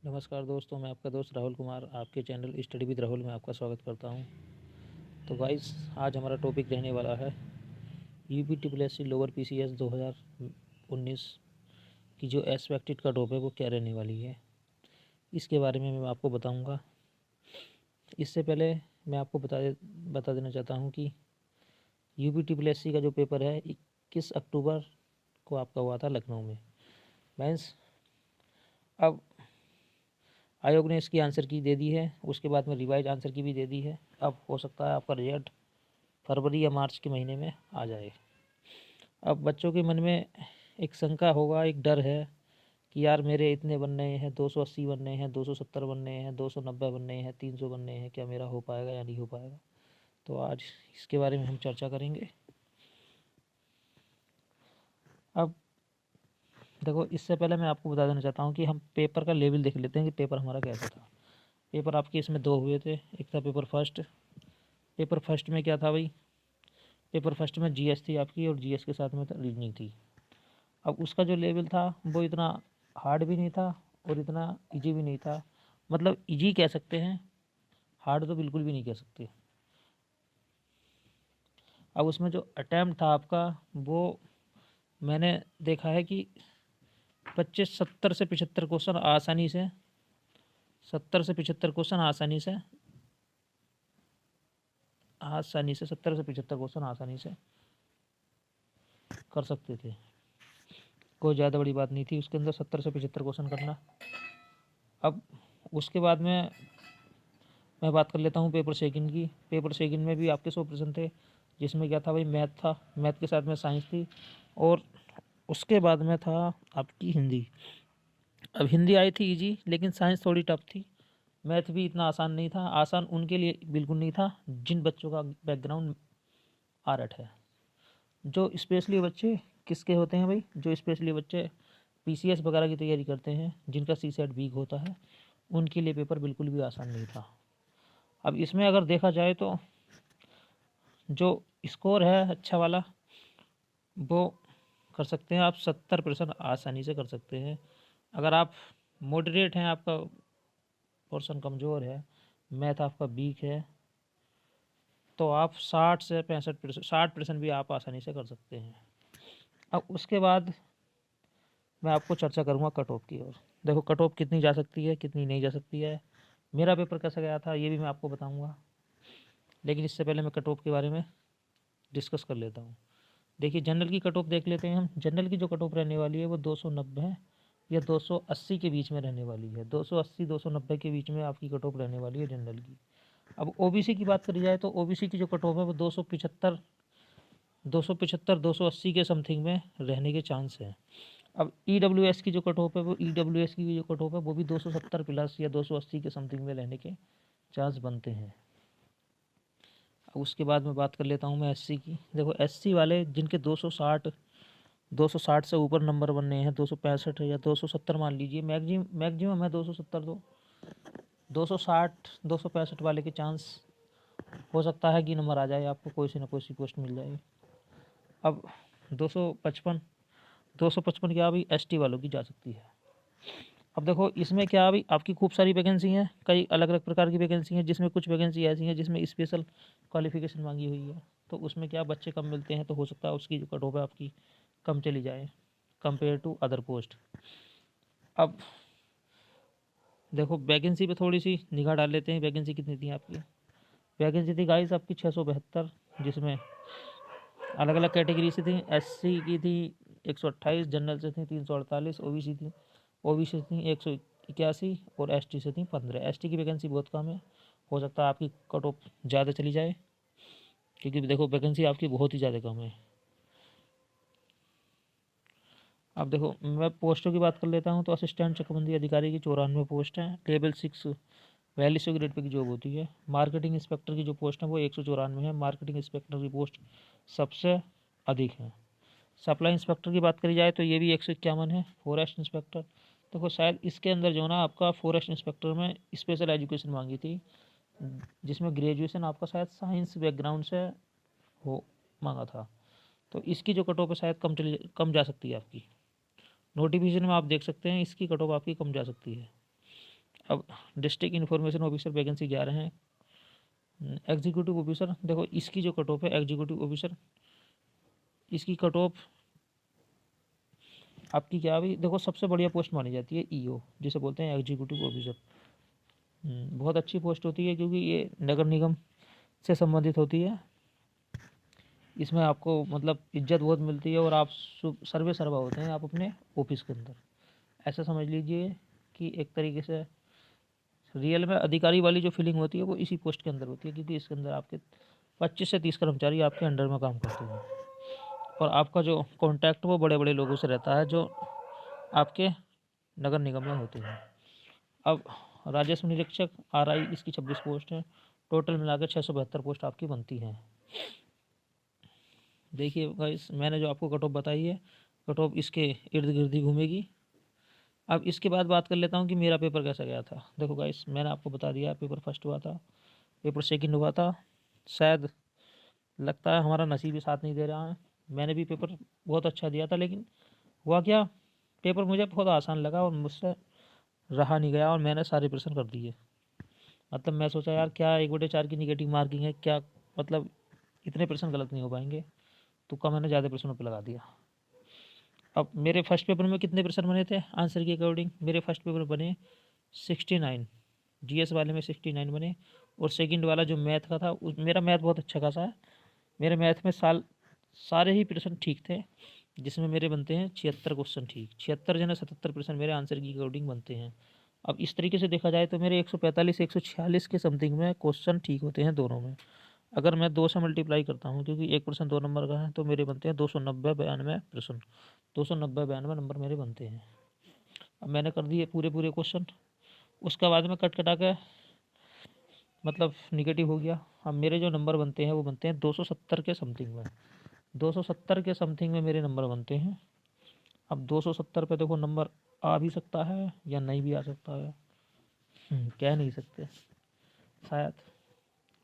नमस्कार दोस्तों, मैं आपका दोस्त राहुल कुमार आपके चैनल स्टडी विद राहुल में आपका स्वागत करता हूं। तो गाइस, आज हमारा टॉपिक रहने वाला है यूपी लोअर पीसीएस 2019 की जो एक्सपेक्टेड कट ऑफ है वो क्या रहने वाली है, इसके बारे में मैं आपको बताऊंगा। इससे पहले मैं आपको बता देना चाहता हूं कि यूपी का जो पेपर है 21 अक्टूबर को आपका हुआ था लखनऊ में। मीन्स अब आयोग ने इसकी आंसर की दे दी है, उसके बाद में रिवाइज आंसर की भी दे दी है। अब हो सकता है आपका रिजल्ट फरवरी या मार्च के महीने में आ जाए। अब बच्चों के मन में एक शंका होगा, एक डर है कि यार मेरे इतने बनने हैं, 280 बनने हैं, 270 बनने हैं, 290 बनने हैं, 300 बनने हैं, क्या मेरा हो पाएगा या नहीं हो पाएगा। तो आज इसके बारे में हम चर्चा करेंगे। अब देखो, इससे पहले मैं आपको बता देना चाहता हूँ कि हम पेपर का लेवल देख लेते हैं कि पेपर हमारा कैसा था। पेपर आपके इसमें दो हुए थे। एक था पेपर फर्स्ट में क्या था भाई, पेपर फर्स्ट में जीएस थी आपकी, और जीएस के साथ में रीजनिंग थी। अब उसका जो लेवल था वो इतना हार्ड भी नहीं था और इतना इजी भी नहीं था। मतलब इजी कह सकते हैं, हार्ड तो बिल्कुल भी नहीं कह सकते। अब उसमें जो अटैम्प्ट था आपका, वो मैंने देखा है कि 70 से 75 क्वेश्चन आसानी से, 70 से 75 क्वेश्चन आसानी से 70 से 75 क्वेश्चन आसानी से कर सकते थे। कोई ज़्यादा बड़ी बात नहीं थी उसके अंदर 70 से 75 क्वेश्चन करना। अब उसके बाद में मैं बात कर लेता हूँ पेपर सेकंड की। पेपर सेकंड में भी आपके 100 प्रश्न थे, जिसमें क्या था भाई, मैथ था, मैथ के साथ में साइंस थी, और उसके बाद में था आपकी हिंदी। अब हिंदी आई थी इजी, लेकिन साइंस थोड़ी टफ थी। मैथ भी इतना आसान नहीं था। आसान उनके लिए बिल्कुल नहीं था जिन बच्चों का बैकग्राउंड आर्ट है। जो स्पेशली बच्चे किसके होते हैं भाई, जो स्पेशली बच्चे पीसीएस वगैरह की तैयारी करते हैं, जिनका सी सेट वीक होता है, उनके लिए पेपर बिल्कुल भी आसान नहीं था। अब इसमें अगर देखा जाए तो जो स्कोर है अच्छा वाला, वो कर सकते हैं आप 70% आसानी से कर सकते हैं। अगर आप मॉडरेट हैं, आपका पोर्शन कमज़ोर है, मैथ आपका वीक है, तो आप 60 से 65%, 60% भी आप आसानी से कर सकते हैं। अब उसके बाद मैं आपको चर्चा करूँगा कट ऑफ की ओर। देखो, कट ऑफ कितनी जा सकती है, कितनी नहीं जा सकती है, मेरा पेपर कैसा गया था ये भी मैं आपको बताऊँगा। लेकिन इससे पहले मैं कट ऑफ के बारे में डिस्कस कर लेता हूँ। देखिए, जनरल की कट ऑफ देख लेते हैं हम। जनरल की जो कट ऑफ रहने वाली है वो 290 या 280 के बीच में रहने वाली है। 280 290 के बीच में आपकी कट ऑफ रहने वाली है जनरल की। अब ओबीसी की बात करी जाए तो ओबीसी की जो कट ऑफ है वो 280 के समथिंग में रहने के चांस हैं। अब ईडब्ल्यूएस की जो कट ऑफ है वो ईडब्ल्यूएस की जो कट ऑफ है वो भी 270 प्लस या 280 के समथिंग में रहने के चांस बनते हैं। अब उसके बाद मैं बात कर लेता हूँ मैं एससी की। देखो, एससी वाले जिनके 260 से ऊपर नंबर बनने हैं, 265 या 270 मान लीजिए, मैक्सिमम है 270, 260 265 वाले के चांस हो सकता है कि नंबर आ जाए, आपको कोई सी ना कोई सी पोस्ट मिल जाए। अब 255 255 क्या अभी एसटी वालों की जा सकती है। अब देखो, इसमें क्या अभी आपकी खूब सारी वैकेंसी हैं, कई अलग अलग प्रकार की वैकेंसी हैं, जिसमें कुछ वैकेंसी ऐसी हैं जिसमें स्पेशल क्वालिफिकेशन मांगी हुई है, तो उसमें क्या बच्चे कम मिलते हैं, तो हो सकता है उसकी जो कट ऑफ है आपकी कम चली जाए कंपेयर टू अदर पोस्ट। अब देखो, वैकेंसी पे थोड़ी सी निगाह डाल लेते हैं। वैकेंसी कितनी थी आपकी? वैकेंसी थी गाइस आपकी 672, जिसमें अलग अलग कैटेगरी से थी। एससी की थी 128, जनरल से थी 348, ओबीसी थी 181, और एसटी से थी 15। एसटी की वैकेंसी बहुत कम है, हो सकता है आपकी कट ऑफ ज़्यादा चली जाए, क्योंकि देखो वैकेंसी आपकी बहुत ही ज़्यादा कम है। अब देखो, मैं पोस्टों की बात कर लेता हूँ तो असिस्टेंट चकबंदी अधिकारी की 94 पोस्ट हैं, लेवल 6 4200 ग्रेड पे की जॉब होती है। मार्केटिंग इंस्पेक्टर की जो पोस्ट है वो 194 है। मार्केटिंग इंस्पेक्टर की पोस्ट सबसे अधिक है। सप्लाई इंस्पेक्टर की बात करी जाए तो ये भी 151 है। फॉरेस्ट इंस्पेक्टर, देखो शायद इसके अंदर जो ना आपका फॉरेस्ट इंस्पेक्टर में स्पेशल एजुकेशन मांगी थी, जिसमें ग्रेजुएशन आपका शायद साइंस बैकग्राउंड से हो मांगा था, तो इसकी जो कट ऑफ है शायद कम जा सकती है आपकी। नोटिफिकेशन में आप देख सकते हैं इसकी कट ऑफ आपकी कम जा सकती है। अब डिस्ट्रिक्ट इन्फॉर्मेशन ऑफिसर वैकेंसी जा रहे हैं। एग्जीक्यूटिव ऑफिसर, देखो इसकी जो कट ऑफ है एग्जीक्यूटिव ऑफिसर, इसकी कट ऑफ आपकी क्या अभी देखो सबसे बढ़िया पोस्ट मानी जाती है ईओ, जिसे बोलते हैं एग्जीक्यूटिव ऑफिसर। बहुत अच्छी पोस्ट होती है क्योंकि ये नगर निगम से संबंधित होती है। इसमें आपको मतलब इज्जत बहुत मिलती है और आप सर्वे सर्वा होते हैं आप अपने ऑफिस के अंदर। ऐसा समझ लीजिए कि एक तरीके से रियल में अधिकारी वाली जो फीलिंग होती है वो इसी पोस्ट के अंदर होती है, क्योंकि इसके अंदर आपके 25 से 30 कर्मचारी आपके अंडर में काम करते हैं और आपका जो कॉन्टैक्ट वो बड़े बड़े लोगों से रहता है जो आपके नगर निगम में होते हैं। अब राजस्व निरीक्षक आरआई, इसकी 26 पोस्ट है, टोटल मिलाकर 672 पोस्ट आपकी बनती हैं। देखिए गाइस, मैंने जो आपको कट ऑफ बताई है, कट ऑफ इसके इर्द गिर्द ही घूमेगी। अब इसके बाद बात कर लेता हूँ कि मेरा पेपर कैसा गया था। देखो गाइस, मैंने आपको बता दिया पेपर फर्स्ट हुआ था, पेपर सेकंड हुआ था। शायद लगता है हमारा नसीब ही साथ नहीं दे रहा है। मैंने भी पेपर बहुत अच्छा दिया था, लेकिन हुआ क्या, पेपर मुझे बहुत आसान लगा और मुझसे रहा नहीं गया और मैंने सारे प्रश्न कर दिए। मतलब मैं सोचा यार क्या 1/4 की निगेटिव मार्किंग है, क्या मतलब इतने प्रश्न गलत नहीं हो पाएंगे, तुक्का मैंने ज़्यादा प्रश्नों पर लगा दिया। अब मेरे फर्स्ट पेपर में कितने प्रश्न बने थे आंसर के अकॉर्डिंग, मेरे फर्स्ट पेपर बने 69, जीएस वाले में 69 बने। और सेकंड वाला जो मैथ का था मेरा मैथ बहुत अच्छा खासा है, मेरे मैथ में सारे ही प्रश्न ठीक थे, जिसमें मेरे बनते हैं 76 क्वेश्चन ठीक, 76 जने 77% मेरे आंसर की अकॉर्डिंग बनते हैं। अब इस तरीके से देखा जाए तो मेरे 145 146 के समथिंग में क्वेश्चन ठीक होते हैं दोनों में। अगर मैं 2 से मल्टीप्लाई करता हूँ, क्योंकि एक प्रश्न 2 नंबर का है, तो मेरे बनते हैं 290 92 प्रश्न, 290 92 नंबर मेरे बनते हैं। अब मैंने कर दिए पूरे पूरे क्वेश्चन, उसके बाद में कट कटा के मतलब निगेटिव हो गया। अब मेरे जो नंबर बनते हैं वो बनते हैं 270 के समथिंग में, 270 के समथिंग में मेरे नंबर बनते हैं। अब 270 पे देखो नंबर आ भी सकता है या नहीं भी आ सकता है, कह नहीं सकते, शायद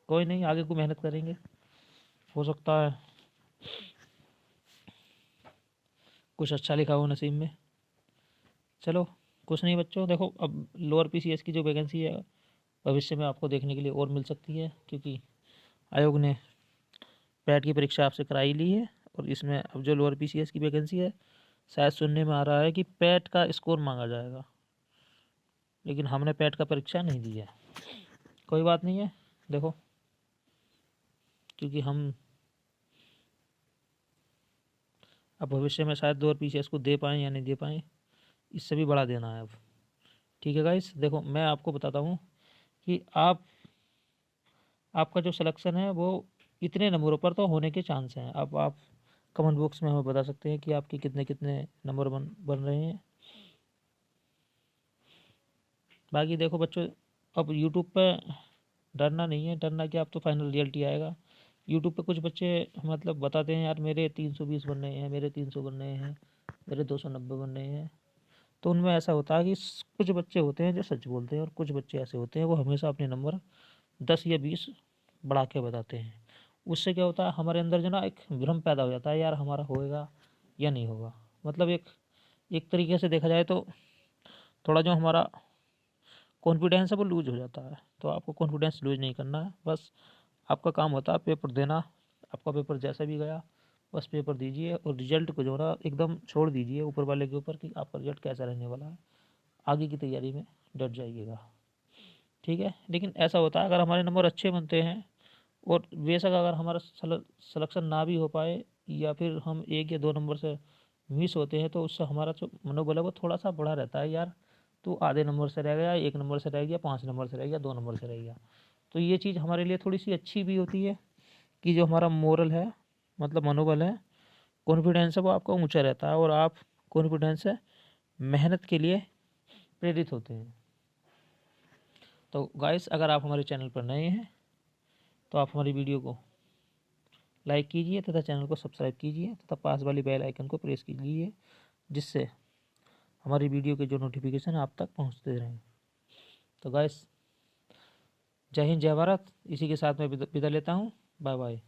कोई नहीं, आगे को मेहनत करेंगे, हो सकता है कुछ अच्छा लिखा हो नसीब में। चलो कुछ नहीं बच्चों, देखो अब लोअर पीसीएस की जो वैकेंसी है भविष्य में आपको देखने के लिए और मिल सकती है, क्योंकि आयोग ने पैट की परीक्षा आपसे कराई ली है। और इसमें अब जो लोअर पीसीएस की वैकेंसी है, शायद सुनने में आ रहा है कि पैट का स्कोर मांगा जाएगा, लेकिन हमने पैट का परीक्षा नहीं दी है। कोई बात नहीं है, देखो क्योंकि हम अब भविष्य में शायद लोअर पीसीएस को दे पाएँ या नहीं दे पाएँ, इससे भी बड़ा देना है अब। ठीक है गाइस, देखो मैं आपको बताता हूँ कि आपका जो सिलेक्शन है वो इतने नंबरों पर तो होने के चांस हैं। अब आप कमेंट बॉक्स में हमें बता सकते हैं कि आपके कितने कितने नंबर बन रहे हैं। बाकी देखो बच्चों, अब यूट्यूब पे डरना नहीं है, डरना क्या, अब तो फाइनल रिजल्ट ही आएगा। यूट्यूब पे कुछ बच्चे मतलब बताते हैं यार मेरे 320 बन रहे हैं, मेरे 300 बन रहे हैं, मेरे 290 बन रहे हैं। तो उनमें ऐसा होता है कि कुछ बच्चे होते हैं जो सच बोलते हैं और कुछ बच्चे ऐसे होते हैं वो हमेशा अपने नंबर 10 या 20 बढ़ा के बताते हैं। उससे क्या होता है हमारे अंदर जो ना एक भ्रम पैदा हो जाता है, यार हमारा होएगा या नहीं होगा। मतलब एक एक तरीके से देखा जाए तो थोड़ा जो हमारा कॉन्फिडेंस है वो लूज हो जाता है। तो आपको कॉन्फिडेंस लूज नहीं करना है, बस आपका काम होता है पेपर देना। आपका पेपर जैसा भी गया बस पेपर दीजिए और रिजल्ट को जो ना एकदम छोड़ दीजिए ऊपर वाले के ऊपर कि आपका रिजल्ट कैसा रहने वाला है, आगे की तैयारी में डट जाइएगा। ठीक है, लेकिन ऐसा होता है अगर हमारे नंबर अच्छे बनते हैं और बेशक अगर हमारा सिलेक्शन ना भी हो पाए या फिर हम 1 या 2 नंबर से मिस होते हैं, तो उससे हमारा जो मनोबल है वो थोड़ा सा बढ़ा रहता है, यार तो आधे नंबर से रह गया, 1 नंबर से रह गया, 5 नंबर से रह गया, 2 नंबर से रह गया। तो ये चीज़ हमारे लिए थोड़ी सी अच्छी भी होती है कि जो हमारा मोरल है मतलब मनोबल है, कॉन्फिडेंस है वो आपका ऊंचा रहता है और आप कॉन्फिडेंस से मेहनत के लिए प्रेरित होते हैं। तो गाइस, अगर आप हमारे चैनल पर नए हैं तो आप हमारी वीडियो को लाइक कीजिए तथा चैनल को सब्सक्राइब कीजिए तथा पास वाली बेल आइकन को प्रेस कीजिए, जिससे हमारी वीडियो के जो नोटिफिकेशन आप तक पहुंचते रहें। तो गाइस, जय हिंद जय भारत, इसी के साथ मैं विदा लेता हूँ। Bye bye.